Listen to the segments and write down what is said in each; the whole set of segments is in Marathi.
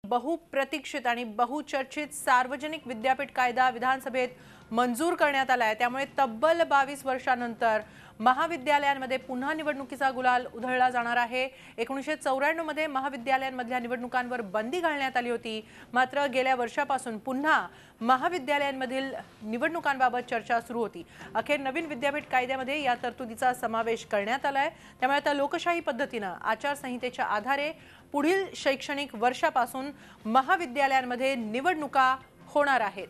बहुप्रतीक्षित आणि बहुचर्चित सार्वजनिक विद्यापीठ कायदा विधानसभेत मंजूर करण्यात आला आहे। त्यामुळे तब्बल 22 वर्षांनंतर महाविद्यालयांमध्ये पुन्हा निवडणुकीचा गुलाल उधळला जाणार आहे। 1994 मध्ये महाविद्यालयांमधल्या निवडणुकांवर बंदी घालण्यात आली होती, मात्र गेल्या वर्षापासून पुन्हा महाविद्यालयांमधील निवडणुकांबाबत चर्चा सुरू होती। अखेर नवीन विद्यापीठ कायद्यामध्ये या तरतुदीचा समावेश करण्यात आला आहे। त्यामुळे आता लोकशाही पद्धतीने आचारसंहितेच्या आधारे पुढील शैक्षणिक वर्षापासून महाविद्यालयांमध्ये निवडणुका होणार आहेत।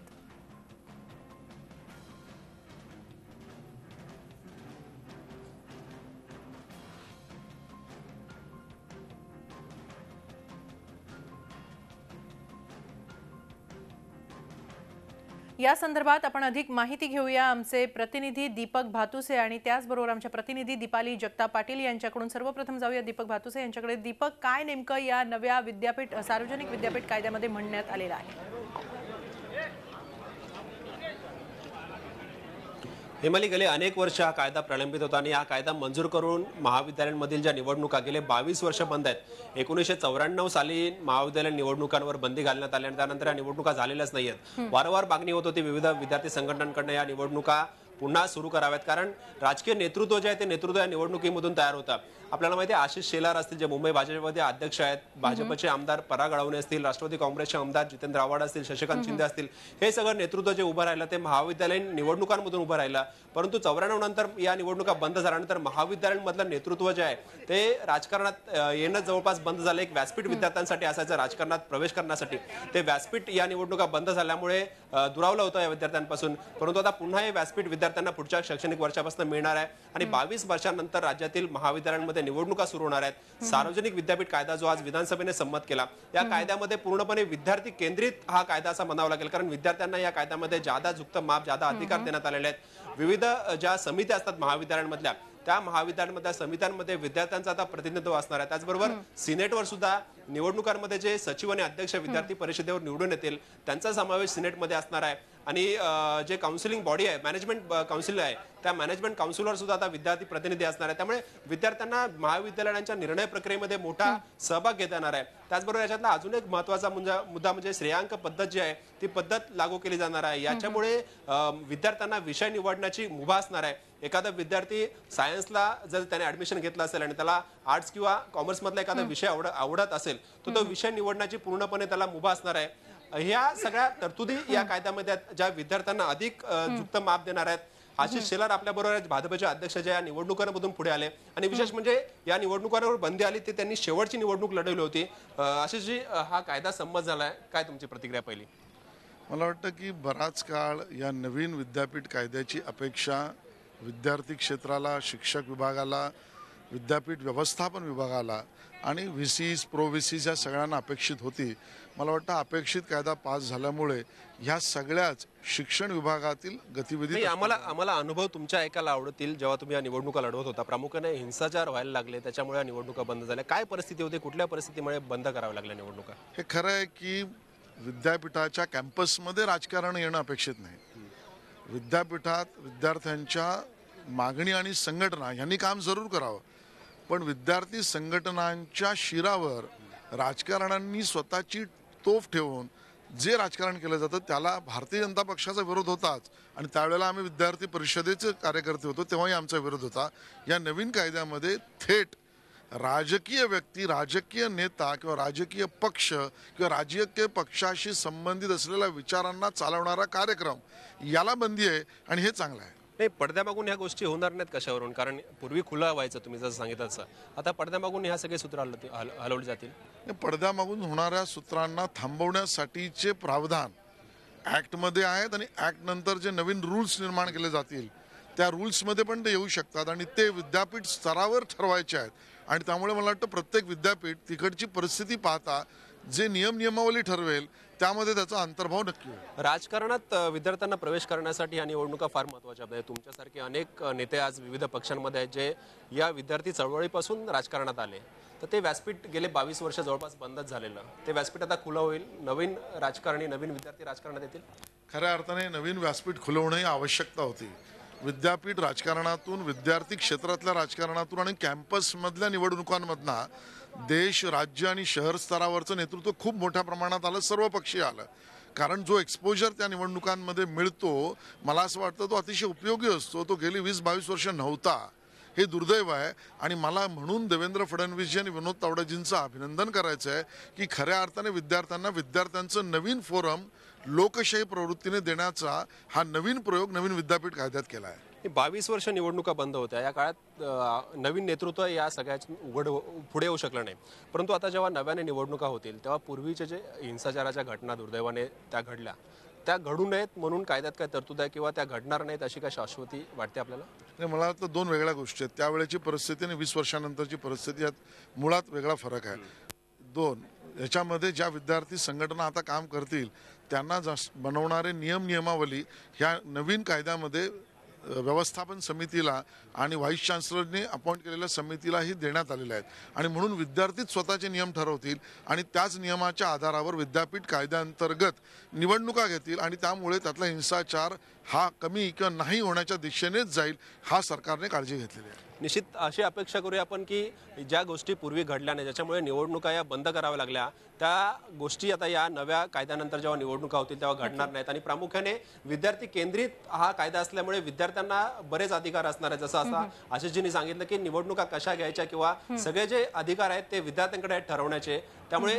या संदर्भात आपण अधिक माहिती घेऊया आमचे प्रतिनिधी दीपक भातुसे आणि त्याचबरोबर आमच्या प्रतिनिधी दीपाली जगताप पाटील यांच्याकडून। सर्वप्रथम जाऊया दीपक भातुसे यांच्याकडे। दीपक, काय नेमकं या नव्या सार्वजनिक विद्यापीठ कायद्यामध्ये म्हणण्यात आलेलं आहे? हिमाली, गेले अनेक वर्ष हा कायदा प्रलंबित होता आणि हा कायदा मंजूर करून महाविद्यालयांमधील ज्या निवडणुका गेले 22 वर्ष बंद आहेत। 1994 साली महाविद्यालय निवडणुकांवर बंदी घालण्यात आली आणि त्यानंतर या निवडणुका झालेल्याच नाहीयेत। वारंवार मागणी होत होती विविध विद्यार्थी संघटनांकडून या निवडणुका पुन्हा सुरू कराव्यात, कारण राजकीय नेतृत्व जे आहे ते नेतृत्व या निवडणुकीमधून तयार होतं। आपल्याला माहिती आहे आशिष शेलार असतील जे मुंबई भाजपमध्ये अध्यक्ष आहेत, भाजपचे आमदार पराग अळवणे असतील, राष्ट्रवादी काँग्रेसचे आमदार जितेंद्र आव्हाड असतील, शशिकांत शिंदे असतील, हे सगळं नेतृत्व जे उभं राहिलं ते महाविद्यालयीन निवडणुकांमधून उभं राहिलं। परंतु 94 नंतर या निवडणुका बंद झाल्यानंतर महाविद्यालयांमधलं नेतृत्व जे आहे ते राजकारणात येणं जवळपास बंद झालं। एक व्यासपीठ विद्यार्थ्यांसाठी असायचं राजकारणात प्रवेश करण्यासाठी, ते व्यासपीठ या निवडणुका बंद झाल्यामुळे दुरावलं होतं या विद्यार्थ्यांपासून। परंतु आता पुन्हा हे व्यासपीठ विद्यार्थ्यांना पुढच्या शैक्षणिक वर्षापासून मिळणार आहे आणि 22 वर्षांनंतर राज्यातील महाविद्यालयांमध्ये निवडणुका सुरू होणार आहेत। सार्वजनिक विद्यापीठ कायदा जो आज विधानसभेने संमत केला, या कायद्यामध्ये पूर्णपणे विद्यार्थी केंद्रित हा कायदा असा म्हणावा लागेल, कारण विद्यार्थ्यांना या कायद्यामध्ये जादा झुकतं माप, जादा अधिकार देण्यात आलेले आहेत। विविध ज्या समित्या असतात महाविद्यालयांमधल्या, त्या महाविद्यालयांमधल्या समित्यांमध्ये विद्यार्थ्यांचा आता प्रतिनिधित्व असणार आहे। त्याचबरोबर सिनेटवर सुद्धा निवडणुकांमध्ये जे सचिव आणि अध्यक्ष विद्यार्थी परिषदेवर निवडून येतील त्यांचा समावेश सिनेटमध्ये असणार आहे आणि जे काउन्सिलिंग बॉडी आहे, मॅनेजमेंट काउन्सिल आहे, त्या मॅनेजमेंट काउन्सिलवर सुद्धा आता विद्यार्थी प्रतिनिधी असणार आहे। त्यामुळे विद्यार्थ्यांना महाविद्यालयांच्या निर्णय प्रक्रियेमध्ये मोठा सहभाग घेता येणार आहे। त्याचबरोबर याच्यातला अजून एक महत्त्वाचा मुद्दा म्हणजे श्रेयांक पद्धत जी आहे ती पद्धत लागू केली जाणार आहे। याच्यामुळे विद्यार्थ्यांना विषय निवडण्याची मुभा असणार आहे। एखादा विद्यार्थी सायन्सला जर त्याने ऍडमिशन घेतलं असेल आणि त्याला आर्ट्स किंवा कॉमर्स मधला एखादा विषय आवडत असेल तर तो विषय निवडण्याची पूर्णपणे त्याला मुभा असणार आहे। ह्या सगळ्या तरतुदी या कायद्यामध्ये ज्या विद्यार्थ्यांना अधिक झुकतं माप देणार आहेत। आशिष शेलार आपल्या बरोबर भाजपचे अध्यक्ष ज्या निवडणुकांमधून पुढे आले आणि विशेष म्हणजे या निवडणुकांवर बंदी आली ते त्यांनी शेवटची निवडणूक लढवली होती। आशिषजी, हा कायदा संमत झालाय, काय तुमची प्रतिक्रिया पहिली? मला वाटतं की बराच काळ या नवीन विद्यापीठ कायद्याची अपेक्षा विद्यार्थी क्षेत्राला, शिक्षक विभागाला, विद्यापीठ व्यवस्थापन विभागाला आणि व्हीसीज, प्रो व्हीसीज या सगळ्यांना अपेक्षित होती। मला वाटतं अपेक्षित कायदा पास झाल्यामुळे ह्या सगळ्याच शिक्षण विभागातील गतिविधी आम्हाला अनुभव तुमच्या ऐकायला आवडतील। जेव्हा तुम्ही या निवडणुका लढवत होता, प्रामुख्याने हिंसाचार व्हायला लागले, त्याच्यामुळे या निवडणुका बंद झाल्या, काय परिस्थिती होती, कुठल्या परिस्थितीमुळे बंद कराव्या लागल्या निवडणुका? हे खरं आहे की विद्यापीठाच्या कॅम्पसमध्ये राजकारण येणं अपेक्षित नाही। विद्यापीठात विद्यार्थ्यांच्या मागणी आणि संघटना यांनी काम जरूर करावं, पण विद्यार्थी संघटनांच्या शिरावर राजकारण्यांनी स्वतःची तोफ ठेवून जे राजकारण केलं जातं त्याला भारतीय जनता पक्षाचा विरोध होताच आणि त्यावेळेला आम्ही विद्यार्थी परिषदेचे कार्यकर्ते होतो तेव्हाही आमचा विरोध होता। या नवीन कायद्यामध्ये थेट राजकीय व्यक्ती, राजकीय नेता किंवा राजकीय पक्ष किंवा राजकीय पक्षाशी संबंधित असलेल्या विचारांना चालवणारा कार्यक्रम याला बंदी आहे आणि हे चांगलं आहे। नाही, पडद्यामागून ह्या गोष्टी होणार नाहीत कशावरून? कारण पूर्वी खुलं व्हायचं, तुम्ही जसं सांगितलं तसं, आता पडद्यामागून ह्या सगळे सूत्र हलवली जातील। पडद्यामागून होणाऱ्या सूत्रांना थांबवण्यासाठीचे प्रावधान ऍक्टमध्ये आहेत आणि ऍक्ट नंतर जे नवीन रूल्स निर्माण केले जातील त्या रूल्समध्ये पण ते येऊ शकतात आणि ते विद्यापीठ स्तरावर ठरवायचे आहेत आणि त्यामुळे मला वाटतं प्रत्येक विद्यापीठ तिकडची परिस्थिती पाहता जे नियमावली ठरवेल त्यामध्ये त्याचा अंतर्भाव नक्की होईल। राजकारणात विद्यार्थ्यांना प्रवेश करण्यासाठी या निवडणुका फार महत्त्वाच्या आहेत। तुमच्यासारखे अनेक नेते आज विविध पक्षांमध्ये आहेत जे या विद्यार्थी चळवळीपासून राजकारणात आले, तर ते व्यासपीठ गेले 22 वर्ष जवळपास बंदच झालेलं, ते व्यासपीठ आता खुलं होईल, नवीन राजकारणी, नवीन विद्यार्थी राजकारणात येतील। खऱ्या अर्थाने नवीन व्यासपीठ खुलं होणं ही आवश्यकता होती। विद्यापीठ राजकारणातून, विद्यार्थी क्षेत्रातल्या राजकारणातून आणि कॅम्पसमधल्या निवडणुकांमधनं देश, राज्य आणि शहर स्तरावरचं नेतृत्व खूप मोठ्या प्रमाणात आलं, सर्वपक्षीय आलं. कारण जो एक्सपोजर त्या निवडणुकांमध्ये मिळतो, मला असं वाटतं तो अतिशय उपयोगी असतो. तो गेली 20-22 वर्ष नव्हता. हे दुर्दैव आहे. आणि मला म्हणून देवेंद्र फडणवीसजी आणि विनोद तावडेजींचं अभिनंदन करायचं आहे की खऱ्या अर्थाने विद्यार्थ्यांचं नवीन फोरम लोकशाही प्रवृत्तीने देण्याचा हा नवीन प्रयोग नवीन विद्यापीठ कायद्यात केला आहे. 22 वर्ष निवडणुका बंद होत्या. या काळात नवीन नेतृत्व या सगळ्याच पुढे येऊ शकलं नाही. परंतु आता जेव्हा नव्याने निवडणुका होतील तेव्हा पूर्वीचे जे हिंसाचाराच्या घटना दुर्दैवाने त्या घडल्या, त्या घडू नयेत म्हणून कायद्यात काय तरतूद आहे किंवा त्या घडणार नाहीत अशी काय शाश्वती वाटते आपल्याला? नाही, मला वाटतं दोन वेगळ्या गोष्टी आहेत. त्यावेळेची परिस्थिती आणि 20 वर्षानंतरची परिस्थिती यात मुळात वेगळा फरक आहे. दोन, याच्यामध्ये ज्या विद्यार्थी संघटना आता काम करतील त्यांना बनवणारे नियमावली ह्या नवीन कायद्यामध्ये व्यवस्थापन समितीला आणि व्हाईस चान्सलरने अपॉइंट केलेल्या समितीलाही देण्यात आलेले आहेत. आणि म्हणून विद्यार्थीच स्वतःचे नियम ठरवतील आणि त्याच नियमाच्या आधारावर विद्यापीठ कायद्याअंतर्गत निवडणुका घेतील आणि त्यामुळे त्यातला हिंसाचार हा कमी किंवा नाही होण्याच्या दिशेनेच जाईल, हा सरकारने काळजी घेतलेली आहे. निश्चित अशी अपेक्षा करूया आपण की ज्या गोष्टी पूर्वी घडल्या नाही, ज्याच्यामुळे निवडणुका या बंद कराव्या लागल्या, त्या गोष्टी आता या नव्या कायद्यानंतर जेव्हा निवडणुका होतील तेव्हा घडणार नाहीत. आणि प्रामुख्याने विद्यार्थी केंद्रित हा कायदा असल्यामुळे विद्यार्थ्यांना बरेच अधिकार असणार आहेत. जसं आता आशिषजींनी सांगितलं की निवडणुका कशा घ्यायच्या किंवा सगळे जे अधिकार आहेत ते विद्यार्थ्यांकडे आहेत ठरवण्याचे. त्यामुळे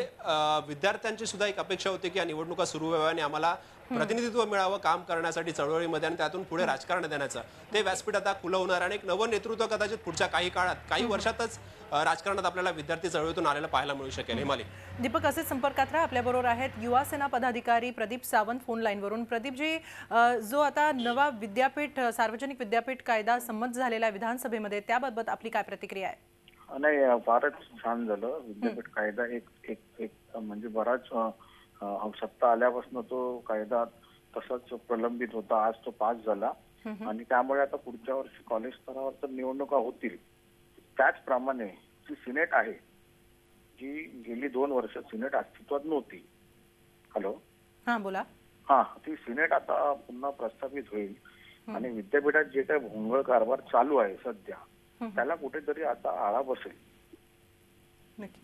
विद्यार्थ्यांची सुद्धा एक अपेक्षा होती की या निवडणुका सुरू व्हाव्या, आम्हाला प्रतिनिधित्व मिळावं काम करण्यासाठी चळवळीमध्ये आणि त्यातून पुढे राजकारण देण्याचं. ते व्यासपीठ आता खुलं होणार आणि एक नवं नेतृत्व कदाचित पुढच्या काही काळात, काही वर्षातच राजकारणात आपल्याला विद्यार्थी चळवळीतून आलेलं पाहायला मिळू शकेल. हिमाली दीपक असे संपर्कात राहा. आपल्याबरोबर आहेत युवा सेना पदाधिकारी प्रदीप सावंत फोन लाईनवरून. प्रदीपजी, जो आता नवा विद्यापीठ सार्वजनिक विद्यापीठ कायदा संमत झालेला विधानसभेमध्ये, त्याबाबत आपली काय प्रतिक्रिया आहे? नाही, फारच छान झालं. विद्यापीठ कायदा एक म्हणजे बराच सत्ता आल्यापासून तो कायदा तसाच प्रलंबित होता. आज तो पास झाला आणि त्यामुळे आता पुढच्या वर्षी कॉलेज स्तरावर तर निवडणुका होतील. त्याचप्रमाणे जी सिनेट आहे, जी गेली 2 वर्ष सिनेट अस्तित्वात नव्हती. हॅलो, हा बोला. ती सिनेट आता पुन्हा प्रस्थापित होईल आणि विद्यापीठात जे काही भोंगळ कारभार चालू आहे सध्या, त्याला कुठेतरी आता आळा बसेल. नक्की.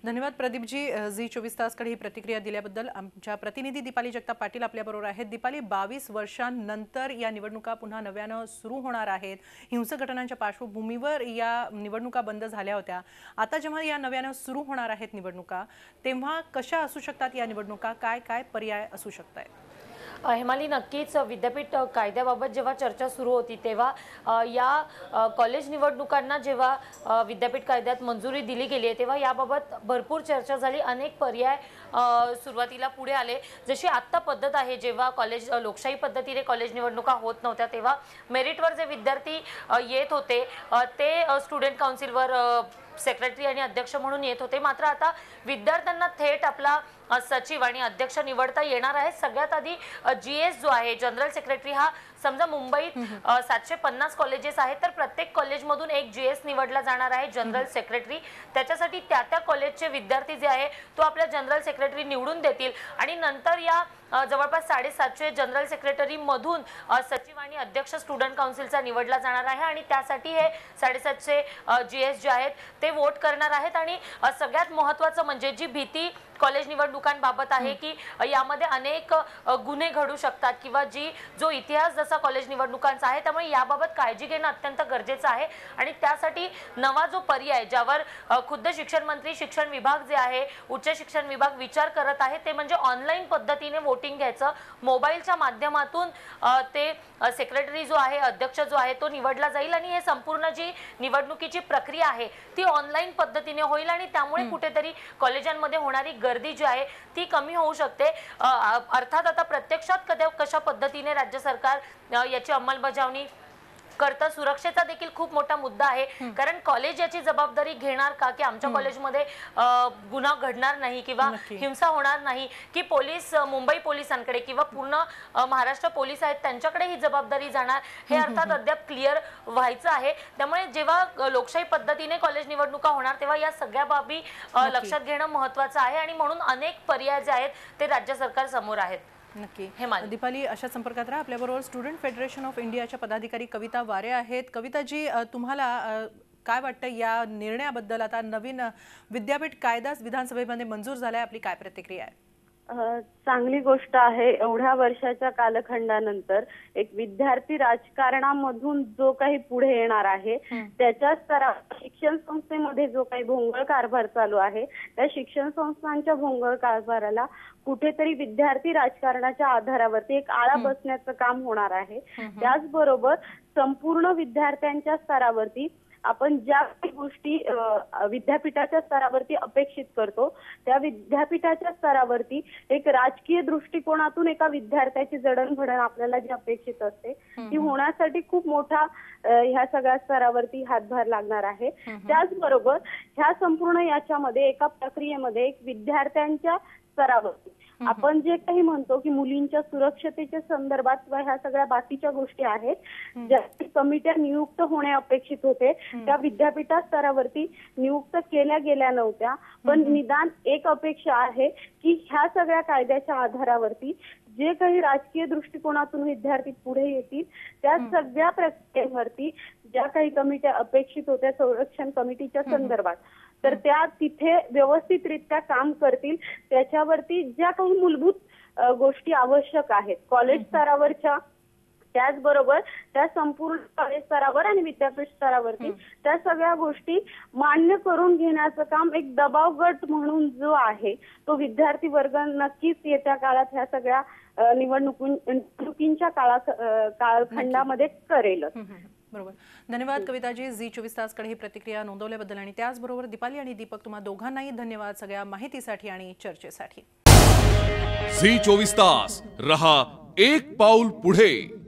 धन्यवाद प्रदीपजी, झी 24 तासकडे ही प्रतिक्रिया दिल्याबद्दल. आमच्या प्रतिनिधी दीपाली जगताप पाटील आपल्याबरोबर आहेत. दीपाली, 22 वर्षांनंतर या निवडणुका पुन्हा नव्यानं सुरू होणार आहेत. हिंसक घटनांच्या पार्श्वभूमीवर या निवडणुका बंद झाल्या होत्या. आता जेव्हा या नव्यानं सुरू होणार आहेत निवडणुका, तेव्हा कशा असू शकतात या निवडणुका? काय काय पर्याय असू शकत आहेत? हेमाली, नक्कीच विद्यापीठ कायद्याबाबत जेव्हा चर्चा सुरू होती तेव्हा या कॉलेज निवडणुकांना जेव्हा विद्यापीठ कायद्यात मंजुरी दिली गेली आहे तेव्हा याबाबत भरपूर चर्चा झाली. अनेक पर्याय सुरुवातीला पुढे आले. जशी आत्ता पद्धत आहे, जेव्हा कॉलेज लोकशाही पद्धतीने कॉलेज निवडणुका होत नव्हत्या तेव्हा मेरिटवर जे विद्यार्थी येत होते ते स्टुडंट काउन्सिलवर सेक्रेटरी आणि अध्यक्ष म्हणून येत होते. मात्र आता विद्यार्थ्यांना थेट आपला सचिव आणि अध्यक्ष निवडता येणार आहे. सगळ्यात आधी GS जो आहे, जनरल सेक्रेटरी, हा समजा मुंबईत 750 कॉलेजेस आहेत तर प्रत्येक कॉलेजमधून एक GS निवडला जाणार आहे, जनरल सेक्रेटरी. त्याच्यासाठी त्या कॉलेजचे विद्यार्थी जे आहे तो आपल्या जनरल सेक्रेटरी निवडून देतील आणि नंतर या जवळपास 750 जनरल सेक्रेटरी मधून सचिव आणि अध्यक्ष स्टुडंट काउन्सिलचा निवडला जाणार आहे आणि त्यासाठी हे 750 GS जे आहेत ते वोट करणार आहेत. आणि सगळ्यात महत्त्वाचं म्हणजे जी भीती कॉलेज निवडणुकांबाबत आहे की यामध्ये अनेक गुन्हे घडू शकतात किंवा जो इतिहास जसा कॉलेज निवडणुकांचा आहे, त्यामुळे याबाबत काळजी घेणं अत्यंत गरजेचं आहे. आणि त्यासाठी नवा जो पर्याय, ज्यावर खुद्द शिक्षण मंत्री, शिक्षण विभाग जे आहे, उच्च शिक्षण विभाग विचार करत आहे, ते म्हणजे ऑनलाईन पद्धतीने वोटिंग घ्यायचं. मोबाईलच्या माध्यमातून ते सेक्रेटरी जो आहे, अध्यक्ष जो आहे, तो निवडला जाईल आणि हे संपूर्ण जी निवडणुकीची प्रक्रिया आहे ती ऑनलाईन पद्धतीने होईल आणि त्यामुळे कुठेतरी कॉलेजांमध्ये होणारी गर्दी जी आहे ती कमी होऊ शकते. अर्थात आता प्रत्यक्षात कशा पद्धतीने राज्य सरकार याची अंमलबजावणी करता, सुरक्षेचा देखील खूप मोठा मुद्दा आहे. कारण कॉलेज याची जबाबदारी घेणार का की आमच्या कॉलेजमध्ये गुन्हा घडणार नाही किंवा हिंसा होणार नाही, की पोलीस, मुंबई पोलिसांकडे किंवा पूर्ण महाराष्ट्र पोलीस आहेत त्यांच्याकडे ही जबाबदारी जाणार, हे अर्थात अद्याप क्लिअर व्हायचं आहे. त्यामुळे जेव्हा लोकशाही पद्धतीने कॉलेज निवडणुका होणार तेव्हा या सगळ्या बाबी लक्षात घेणं महत्त्वाचं आहे आणि म्हणून अनेक पर्याय जे आहेत ते राज्य सरकार समोर आहेत. नक्की. दीपाली, अशा संपर्कात राहा. आपल्याबरोबर स्टुडंट फेडरेशन ऑफ इंडियाच्या पदाधिकारी कविता वारे आहेत. कविताजी, तुम्हाला काय वाटतं या निर्णयाबद्दल? आता नवीन विद्यापीठ कायदा विधानसभेमध्ये मंजूर झालाय, आपली काय प्रतिक्रिया आहे? चांगली गोष्ट आहे. एवढ्या वर्षाच्या कालखंडानंतर एक विद्यार्थी राजकारणामधून जो काही पुढे येणार आहे त्याच्या स्तरावर शिक्षण संस्थेमध्ये जो काही भोंगळ कारभार चालू आहे त्या शिक्षण संस्थांच्या भोंगळ कारभाराला कुठेतरी विद्यार्थी राजकारणाच्या आधारावरती एक आळा बसण्याचं काम होणार आहे. त्याचबरोबर संपूर्ण विद्यार्थ्यांच्या स्तरावरती आपण ज्या काही गोष्टी विद्यापीठाच्या स्तरावरती अपेक्षित करतो त्या विद्यापीठाच्या स्तरावरती एक राजकीय दृष्टिकोनातून एका विद्यार्थ्याची जडणघडण आपल्याला जी अपेक्षित असते ती होण्यासाठी खूप मोठा ह्या सगळ्या स्तरावरती हातभार लागणार आहे. त्याचबरोबर ह्या संपूर्ण याच्यामध्ये एका प्रक्रियेमध्ये एक विद्यार्थ्यांच्या स्तरावरती आपण जे काही म्हणतो की मुलींच्या सुरक्षतेच्या संदर्भात किंवा ह्या सगळ्या बाकीच्या गोष्टी आहेत ज्या कमिट्या नियुक्त होणे अपेक्षित होते त्या विद्यापीठा स्तरावरती नियुक्त केल्या गेल्या नव्हत्या. पण निदान एक अपेक्षा आहे की ह्या सगळ्या कायद्याच्या आधारावरती जे काही राजकीय दृष्टिकोनातून विद्यार्थी पुढे येतील त्या सगळ्या प्रक्रियेवरती ज्या काही कमिट्या अपेक्षित होत्या संरक्षण कमिटीच्या संदर्भात तर त्या तिथे व्यवस्थितरित्या काम करतील. त्याच्यावरती ज्या काही मूलभूत गोष्टी आवश्यक आहेत कॉलेज स्तरावरच्या त्याचबरोबर त्या संपूर्ण कॉलेज स्तरावर आणि विद्यापीठ स्तरावरती त्या सगळ्या गोष्टी मान्य करून घेण्याचं काम एक दबाव गट म्हणून जो आहे तो विद्यार्थी वर्ग नक्कीच येत्या काळात ह्या सगळ्या निवडणुकींच्या कालखंडामध्ये करेल. बरोबर. धन्यवाद कविताजी, झी 24 तासकडे ही प्रतिक्रिया नोंदवल्याबद्दल. आणि त्याचबरोबर दीपाली आणि दीपक, तुम्हा दोघांनाही धन्यवाद सगळ्या माहितीसाठी आणि चर्चेसाठी. झी 24 तास रहा एक पाऊल पुढे.